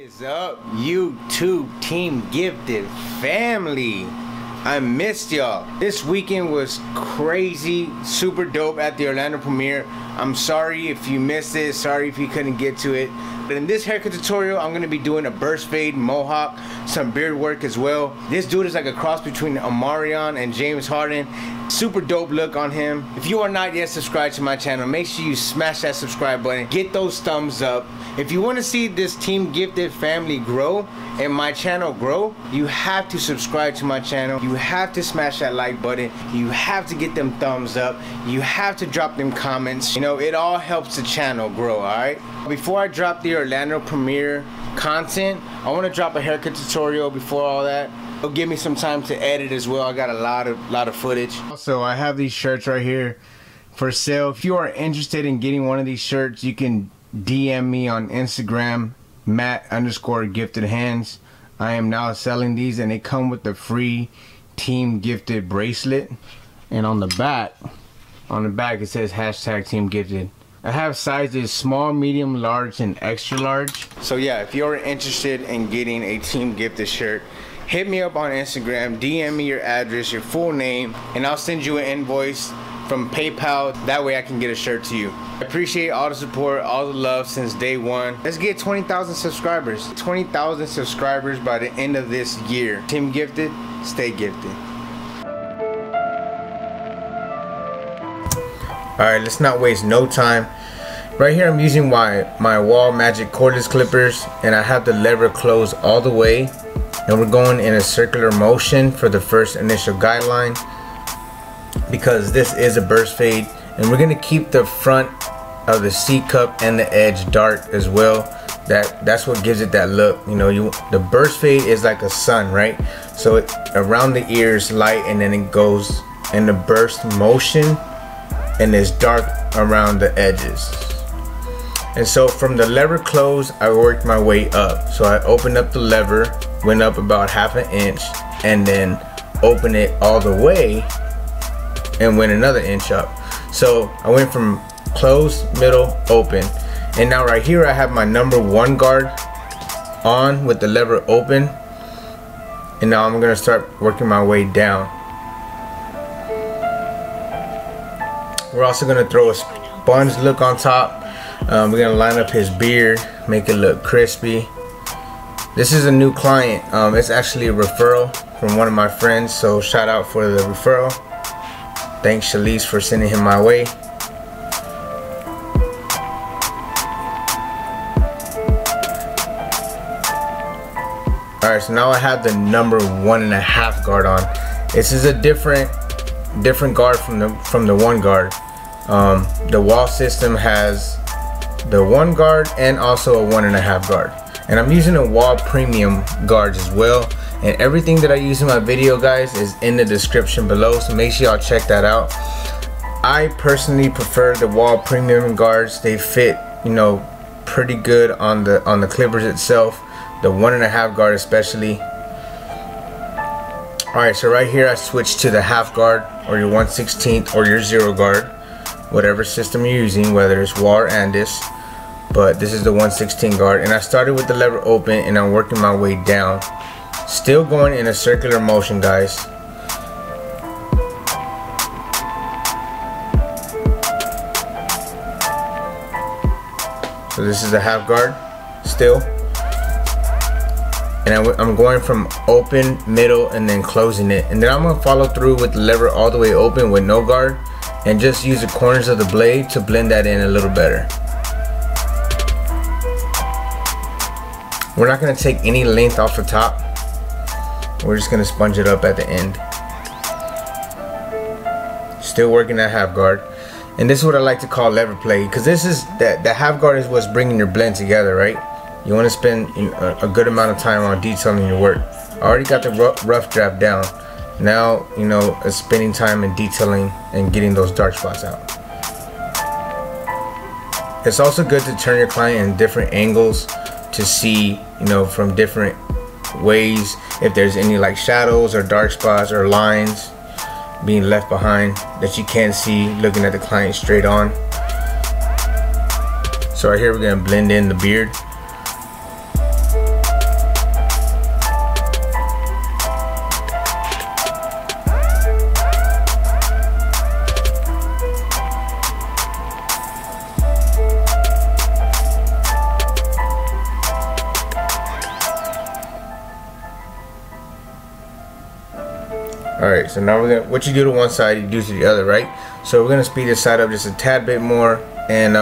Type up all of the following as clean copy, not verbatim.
is up, YouTube Team Gifted family? I missed y'all. This weekend was crazy, super dope at the Orlando premiere. I'm sorry if you missed it, sorry if you couldn't get to it. But in this haircut tutorial, I'm gonna be doing a burst fade, mohawk, some beard work as well. This dude is like a cross between Omarion and James Harden. Super dope look on him. If you are not yet subscribed to my channel, make sure you smash that subscribe button. Get those thumbs up. If you want to see this Team Gifted family grow and my channel grow, you have to subscribe to my channel. You have to smash that like button. You have to get them thumbs up. You have to drop them comments. You know, it all helps the channel grow, alright? Before I drop the Orlando premiere content, I want to drop a haircut tutorial before all that. It'll give me some time to edit as well. I got a lot of footage. Also, I have these shirts right here for sale. If you are interested in getting one of these shirts, you can DM me on Instagram, Matt_Giftedhands. I am now selling these, and they come with the free Team Gifted bracelet. And on the back it says #TeamGifted. I have sizes small, medium, large, and extra large. So yeah, if you're interested in getting a Team Gifted shirt, hit me up on Instagram, DM me your address, your full name, and I'll send you an invoice from PayPal. That way I can get a shirt to you. I appreciate all the support, all the love since day one. Let's get 20,000 subscribers. 20,000 subscribers by the end of this year. Team Gifted, stay gifted. Alright, let's not waste no time. Right here I'm using my Wall Magic cordless clippers, and I have the lever closed all the way. And we're going in a circular motion for the first initial guideline, because this is a burst fade, and we're going to keep the front of the C cup and the edge dark as well. That's what gives it that look. You know, the burst fade is like a sun, right? So it around the ears light, and then it goes in the burst motion, and it's dark around the edges. And so from the lever close, I worked my way up. So I opened up the lever, went up about ½ an inch, and then opened it all the way and went another inch up. So I went from closed, middle, open. And now right here I have my #1 guard on with the lever open. And now I'm gonna start working my way down. We're also gonna throw a sponge look on top. We're gonna line up his beard, make it look crispy. This is a new client. It's actually a referral from one of my friends, so shout out for the referral. Thanks Shalise for sending him my way. Alright, so now I have the #1.5 guard on. This is a different guard from the one guard. The Wall system has the 1 guard and also a 1.5 guard. And I'm using a Wall Premium guards as well. And everything that I use in my video, guys, is in the description below, so make sure y'all check that out. I personally prefer the Wall Premium guards. They fit, you know, pretty good on the clippers itself. The 1.5 guard especially. Alright, so right here I switched to the half guard, or your 1/16 or your 0 guard, whatever system you're using, whether it's Wall or Andis. But this is the 1/16 guard, and I started with the lever open and I'm working my way down, still going in a circular motion, guys. So this is the half guard still, and I'm going from open, middle, and then closing it, and then I'm gonna follow through with the lever all the way open with no guard, and just use the corners of the blade to blend that in a little better. We're not going to take any length off the top. We're just going to sponge it up at the end. Still working that half guard. And this is what I like to call lever play, because this is the half guard is what's bringing your blend together, right? You want to spend a good amount of time on detailing your work. I already got the rough draft down. Now, you know, it's spending time in detailing and getting those dark spots out. It's also good to turn your client in different angles to see, you know, from different ways, if there's any like shadows or dark spots or lines being left behind that you can't see looking at the client straight on. So right here we're gonna blend in the beard. Alright, so now we're gonna, what you do to one side, you do to the other, right? So we're gonna speed this side up just a tad bit more. And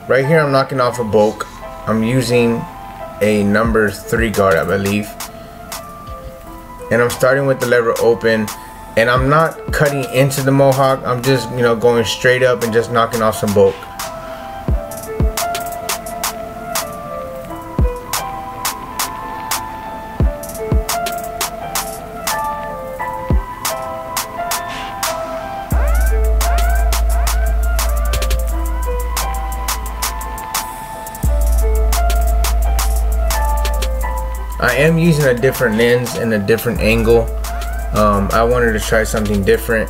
right here I'm knocking off a bulk. I'm using a number 3 guard, I believe. And I'm starting with the lever open. And I'm not cutting into the Mohawk. I'm just, you know, going straight up and just knocking off some bulk. I am using a different lens and a different angle. I wanted to try something different.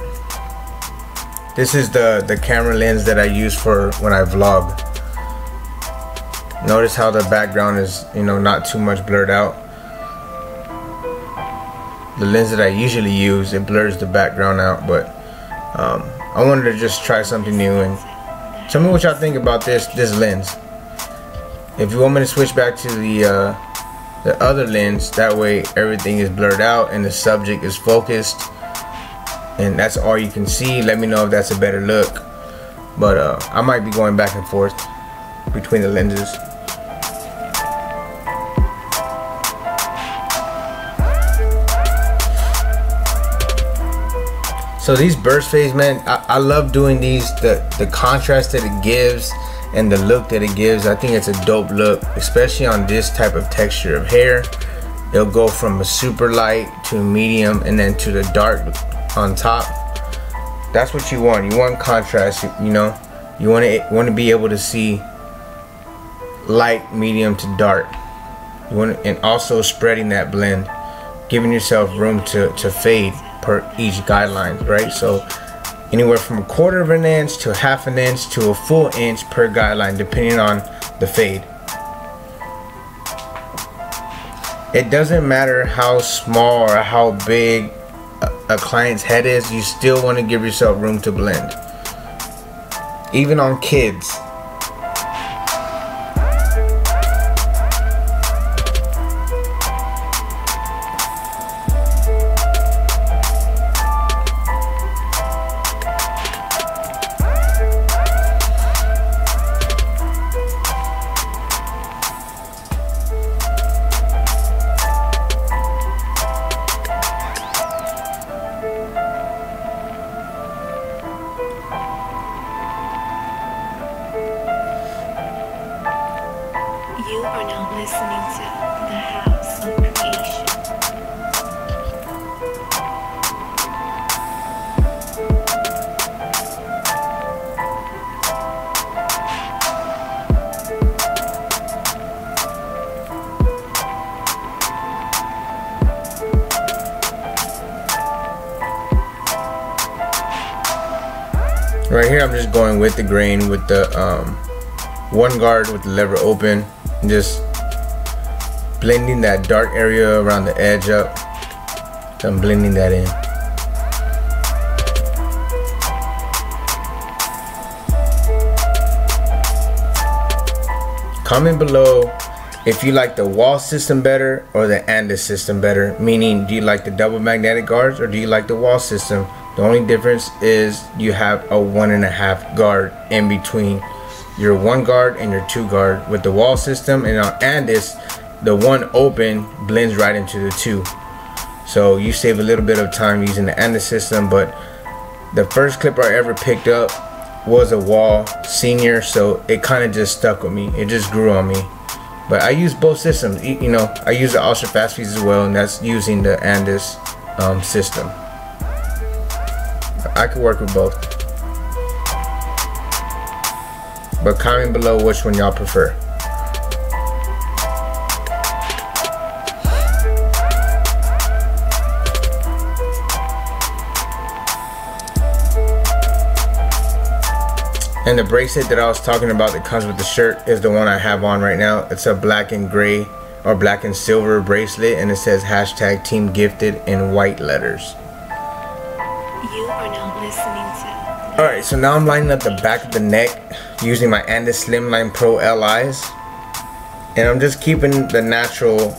This is the camera lens that I use for when I vlog. Notice how the background is, you know, not too much blurred out. The lens that I usually use, it blurs the background out, but I wanted to just try something new. And tell me what y'all think about this lens. If you want me to switch back to the other lens, that way everything is blurred out and the subject is focused and that's all you can see, let me know if that's a better look. But I might be going back and forth between the lenses. So these burst fades, man, I love doing these. The contrast that it gives and the look that it gives, I think it's a dope look, especially on this type of texture of hair. It'll go from a super light to a medium and then to the dark on top. That's what you want. You want contrast, you know. You want to be able to see light, medium to dark. You want, and also spreading that blend, giving yourself room to fade per each guideline, right? So anywhere from 1/4 of an inch to 1/2 an inch to a full inch per guideline, depending on the fade. It doesn't matter how small or how big a client's head is, you still want to give yourself room to blend. Even on kids. You are now listening to the House of Creation. Right here I'm just going with the grain with the 1 guard with the lever open. Just blending that dark area around the edge up. So I'm blending that in. Comment below if you like the wall system better or the Andis system better. Meaning, do you like the double magnetic guards or do you like the wall system? The only difference is you have a 1.5 guard in between your 1 guard and your 2 guard with the wall system. And on Andis, the 1 open blends right into the 2. So you save a little bit of time using the Andis system. But the first clip I ever picked up was a wall senior, so it kind of just stuck with me. It just grew on me. But I use both systems. You know, I use the ultra fast feeds as well, and that's using the Andis system. I could work with both. But comment below which one y'all prefer. And the bracelet that I was talking about that comes with the shirt is the one I have on right now. It's a black and gray or black and silver bracelet, and it says hashtag Team Gifted in white letters. You are now listening to... Alright, so now I'm lining up the back of the neck using my Andis Slimline Pro LIs. And I'm just keeping the natural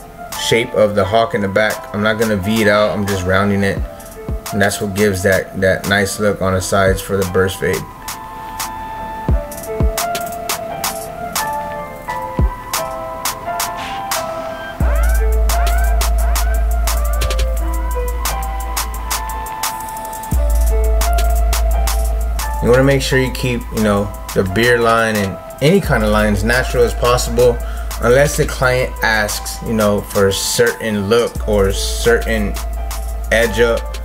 shape of the hawk in the back. I'm not going to V it out, I'm just rounding it. and that's what gives that nice look on the sides for the burst fade. You want to make sure you keep, you know, the beard line and any kind of line as natural as possible, unless the client asks, you know, for a certain look or certain edge up.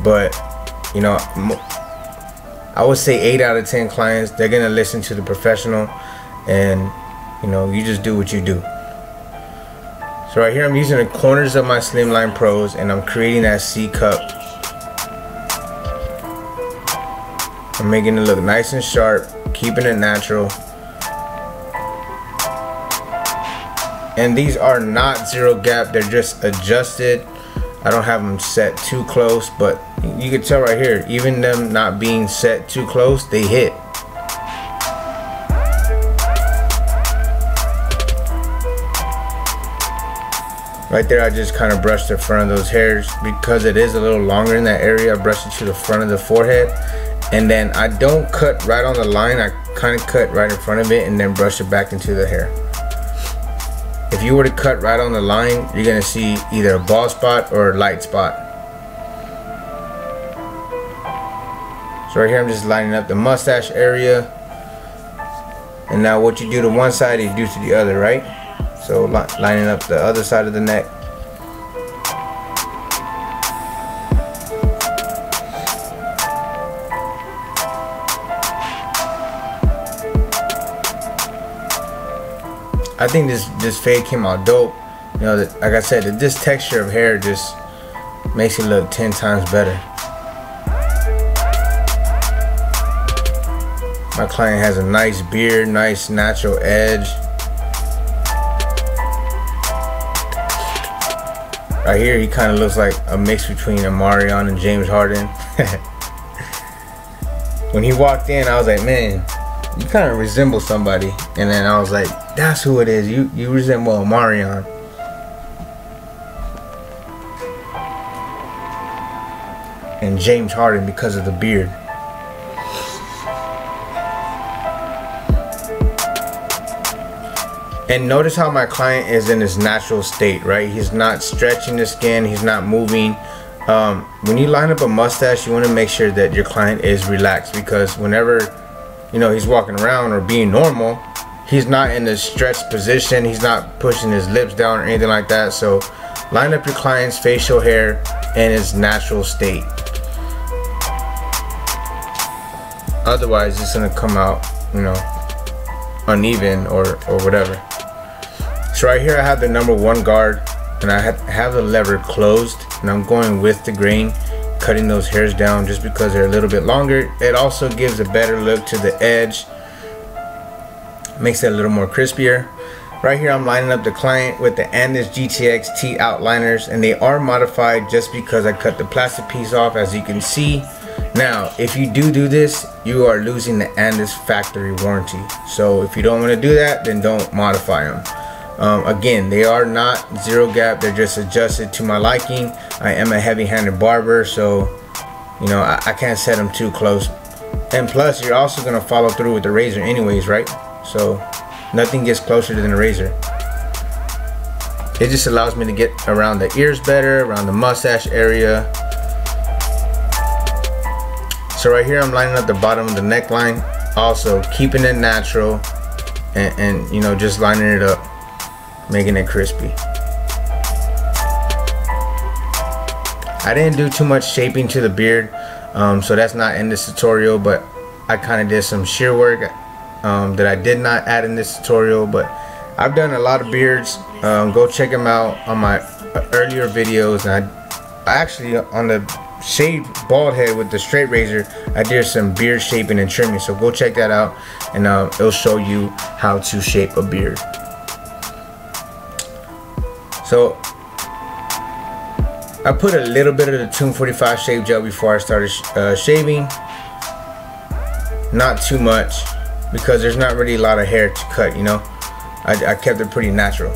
But, you know, I would say 8 out of 10 clients, they're gonna listen to the professional, and you know, you just do what you do. So right here I'm using the corners of my Slimline Pros, and I'm creating that C cup. I'm making it look nice and sharp, keeping it natural. And these are not zero gap, they're just adjusted. I don't have them set too close, but you can tell right here, even them not being set too close, they hit. Right there, I just kind of brushed the front of those hairs because it is a little longer in that area. I brushed it to the front of the forehead, and then I don't cut right on the line. I kind of cut right in front of it and then brush it back into the hair. If you were to cut right on the line, you're gonna see either a bald spot or a light spot. So right here I'm just lining up the mustache area, and now what you do to one side you do to the other, right? So lining up the other side of the neck. I think this fade came out dope. You know, like I said, this texture of hair just makes it look 10 times better. My client has a nice beard, nice natural edge. Right here, he kind of looks like a mix between Omarion and James Harden. When he walked in, I was like, man, you kind of resemble somebody. And then I was like, that's who it is. You resemble Omarion. And James Harden because of the beard. And notice how my client is in his natural state, right? He's not stretching the skin, he's not moving. When you line up a mustache, you want to make sure that your client is relaxed, because whenever, you know, he's walking around or being normal, he's not in the stretched position, he's not pushing his lips down or anything like that. So line up your client's facial hair in its natural state. Otherwise it's gonna come out, you know, uneven or whatever. So right here I have the #1 guard, and I have the lever closed, and I'm going with the grain, cutting those hairs down just because they're a little bit longer. It also gives a better look to the edge, makes it a little more crispier. Right here I'm lining up the client with the Andis GTX T outliners, and they are modified just because I cut the plastic piece off, as you can see. Now if you do this, you are losing the Andis factory warranty. So if you don't want to do that, then don't modify them. Again, they are not zero gap, they're just adjusted to my liking. I am a heavy-handed barber, so you know, I can't set them too close. And plus, you're also gonna follow through with the razor anyways, right? So nothing gets closer than a razor. It just allows me to get around the ears better, around the mustache area. So right here I'm lining up the bottom of the neckline, also keeping it natural, and you know, just lining it up, making it crispy. I didn't do too much shaping to the beard, so that's not in this tutorial, but I kind of did some shear work that I did not add in this tutorial. But I've done a lot of beards. Go check them out on my earlier videos. And I actually, on the shaved bald head with the straight razor, I did some beard shaping and trimming, so go check that out, and it'll show you how to shape a beard. So I put a little bit of the Tomb 45 shave gel before I started shaving. Not too much, because there's not really a lot of hair to cut, you know. I kept it pretty natural.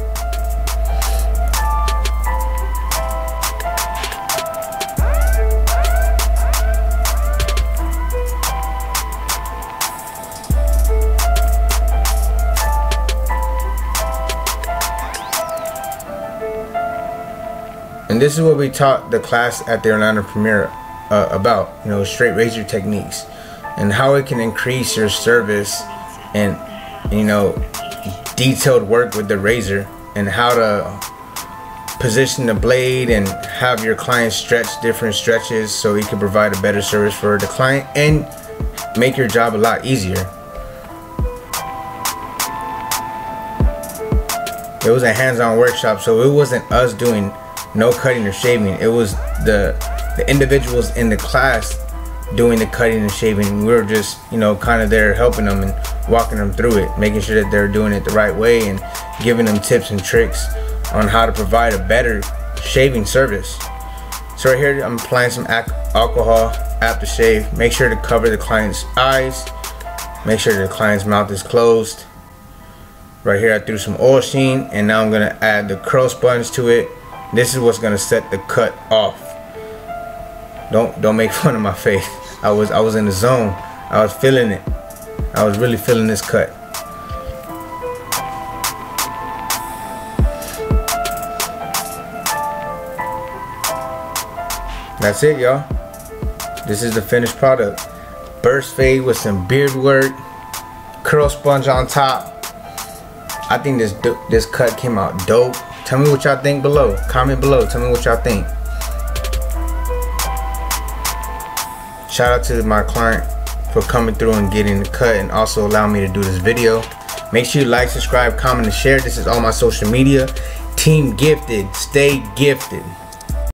And this is what we taught the class at the Orlando Premiere about, you know, straight razor techniques and how it can increase your service and, you know, detailed work with the razor, and how to position the blade and have your client stretch different stretches so you can provide a better service for the client and make your job a lot easier. It was a hands-on workshop, so it wasn't us doing no cutting or shaving. It was the individuals in the class doing the cutting and shaving. We were just, you know, kind of there helping them and walking them through it, making sure that they're doing it the right way and giving them tips and tricks on how to provide a better shaving service. So right here I'm applying some alcohol after shave. Make sure to cover the client's eyes, make sure the client's mouth is closed. Right here I threw some oil sheen, and now I'm gonna add the curl sponge to it. This is what's gonna set the cut off. Don't make fun of my face. I was in the zone. I was feeling it. I was really feeling this cut. That's it, y'all. This is the finished product. Burst fade with some beard work, curl sponge on top. I think this cut came out dope. Tell me what y'all think below. Comment below. Tell me what y'all think. Shout out to my client for coming through and getting the cut and also allowing me to do this video. Make sure you like, subscribe, comment, and share. This is all my social media. Team Gifted. Stay gifted.